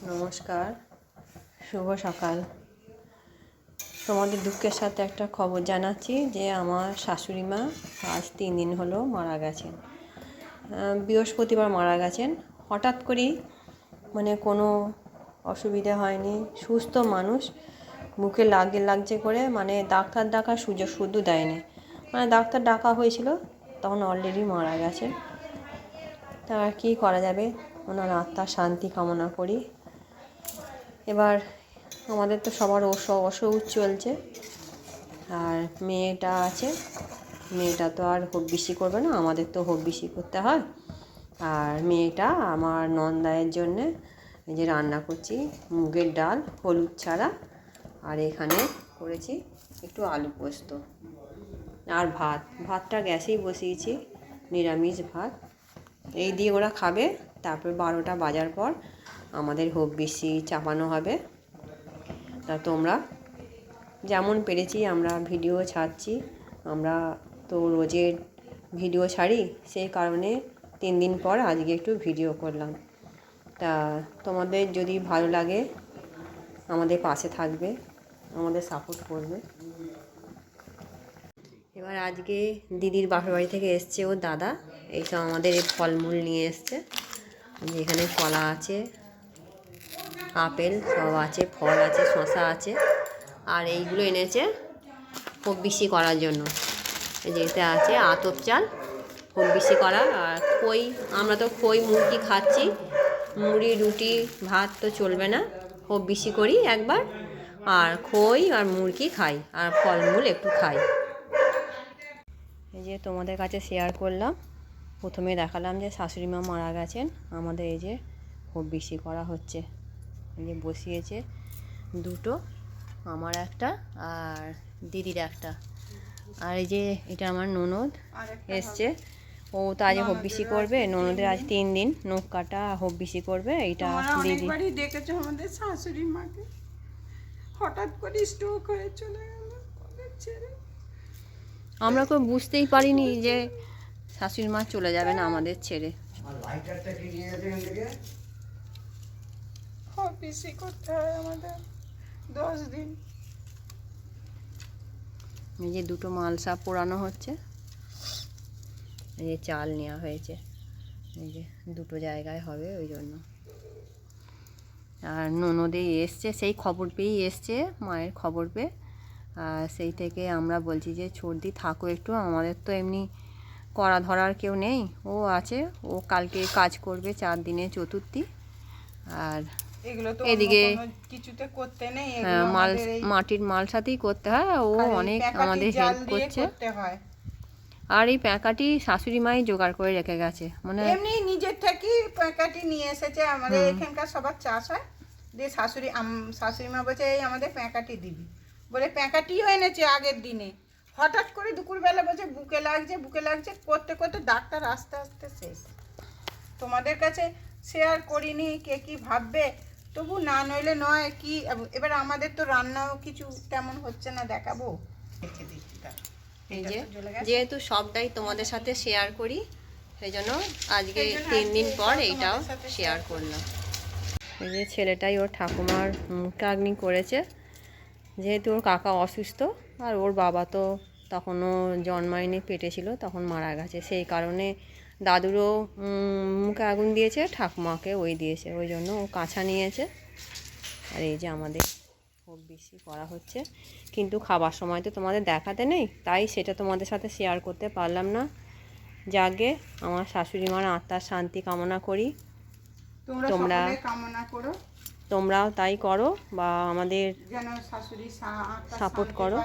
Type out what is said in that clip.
নমস্কার, শুভ সকাল। তোমাদের দুঃখের সাথে একটা খবর জানাচ্ছি যে আমার শাশুড়ি মা আজ 3 দিন হলো মারা গেছেন। বৃহস্পতিবার মারা গেছেন। হঠাৎ করেই কোনো অসুবিধা হয়নি, সুস্থ মানুষ। বুকে লাগছে করে ডাক্তার ডাকার সুযোগ শুধু দেয়নি। ডাক্তার ডাকা হয়েছিল, তখন অলরেডি মারা গেছেন। তা আর কী করা যাবে, ওনার আত্মার শান্তি কামনা করি। এবার আমাদের তো সবার অসুখ চলছে, আর মেয়েটা আছে, মেয়েটা তো আর হব্বিসি করবে না, আমাদের তো হব্বিসি করতে হয়। আর মেয়েটা আমার নন্দায়ের জন্যে এই যে রান্না করছি মুগের ডাল হলুদ ছাড়া, আর এখানে করেছি একটু আলু পোস্ত আর ভাতটা গ্যাসেই বসিয়েছি, নিরামিষ ভাত। এই দিয়ে ওরা খাবে, তারপর 12টা বাজার পর আমাদের হব্বিসি চাপানো হবে। তা তোমরা যেমন পেরেছি আমরা ভিডিও ছাড়ছি, আমরা তো রোজের ভিডিও ছাড়ি, সেই কারণে 3 দিন পর আজকে একটু ভিডিও করলাম। তা তোমাদের যদি ভালো লাগে আমাদের পাশে থাকবে, আমাদের সাপোর্ট করবে। এবার আজকে দিদির বাপের বাড়ি থেকে এসছে ওর দাদা, এইসব আমাদের এই ফলমূল নিয়ে এসছে। এখানে কলা আছে, আপেল সব আছে, ফল আছে, শশা আছে, আর এইগুলো এনেছে হব্বিসি করার জন্য। যেতে আছে আতপ চাল হব্বিসি করা, আর খই। আমরা তো খই মুরগি খাচ্ছি, মুড়ি রুটি ভাত তো চলবে না, হব্বিসি করি একবার, আর খই আর মুরগি খাই, আর ফলমূল একটু খাই। এই যে তোমাদের কাছে শেয়ার করলাম। প্রথমে দেখালাম যে শাশুড়ি মা মারা গেছেন, আমাদের এই যে হব্বিসি করা হচ্ছে। এই যে বসিয়েছে দুটো, আমার একটা আর দিদির একটা। আর এই যে এটা আমার ননদ এসছে, ও তো আজ হব্বিসি করবে। ননদের আজ 3 দিন নখ কাটা হব্বিসি করবে। এইটা দিদি দেখেছো আমাদের শাশুড়ি মাকে, হঠাৎ করে স্ট্রোক হয়ে চলে গেল ছেড়ে। আমরা কেউ বুঝতেই পারিনি যে শাশুড়ি মা চলে যাবে না আমাদের ছেড়ে। হব্বিসি করতে হয় আমাদের 10 দিন। এই যে দুটো মালসা পোড়ানো হচ্ছে, এই যে চাল নেওয়া হয়েছে, এই যে দুটো জায়গায় হবে ওই জন্য। আর ননদেই এসছে, সেই খবর পেয়েই এসছে, মায়ের খবর পেয়ে। আর সেই থেকে আমরা বলছি যে ছোটদি থাকো একটু, আমাদের তো এমনি করা ধরার কেউ নেই, ও আছে, ও কালকে কাজ করবে 4 দিনে চতুর্থী। আর এদিকে করতে নেই, মাটির মালসাতেই করতে হয়, ও অনেক আমাদের হেল্প করছে। আর এই প্যাঁকাটি শাশুড়ি মাই জোগাড় করে রেখে গেছে, এমনি নিজের থেকে প্যাঁকাটি নিয়ে এসেছে। আমাদের এখানকার সবার চাষ হয়, দিয়ে শাশুড়ি মা বলছে এই আমাদের প্যাঁকাটি দিবি বলে প্যাঁকাটিও এনেছে আগের দিনে। হঠাৎ করে দুপুরবেলা বলছে বুকে লাগছে করতে করতে ডাক্তার আস্তে আস্তে শেষ। তোমাদের কাছে শেয়ার করিনি, কে কি ভাববে, তবু না নইলে নয় কি। এবার আমাদের তো রান্নাও কিছু তেমন হচ্ছে না, দেখাবো। এই যে যেহেতু সবটাই তোমাদের সাথে শেয়ার করি, সেই জন্য আজকে 3 দিন পর এইটাও শেয়ার করলাম। এই যে ছেলেটাই ওর ঠাকুমার মুখাগ্নি করেছে, যেহেতু ওর কাকা অসুস্থ, আর ওর বাবা তো তখনও জন্মায়নি, পেটে ছিল, তখন মারা গেছে। সেই কারণে দাদুরও মুখে আগুন দিয়েছে, ঠাকুমাকে ওই দিয়েছে, ওই জন্য ও কাছা নিয়েছে। আর এই যে আমাদের হব্বিসি করা হচ্ছে, কিন্তু খাবার সময় তো তোমাদের দেখাতে নেই, তাই সেটা তোমাদের সাথে শেয়ার করতে পারলাম না। যাকে আমার শাশুড়ি মার আত্মার শান্তি কামনা করি, তোমরাও তাই করো, বা আমাদের সাপোর্ট করো।